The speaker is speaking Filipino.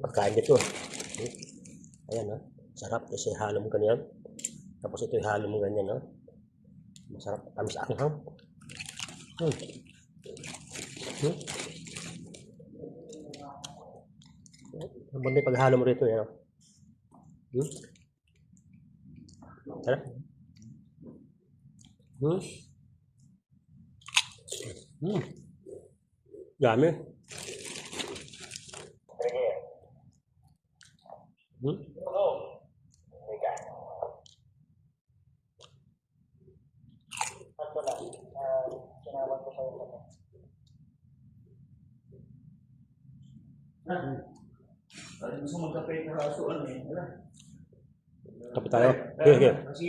Pagkain nito. Ayan, no? Sarap kasi halo mo ganyan. Tapos ito halo mo ganyan, no? Masarap. Tamis anghang. Ang banda paghalo mo rito, yan. Sarap. Dami. Gusto magkape ng raso, ano eh. Kape tayo. Sige, sige.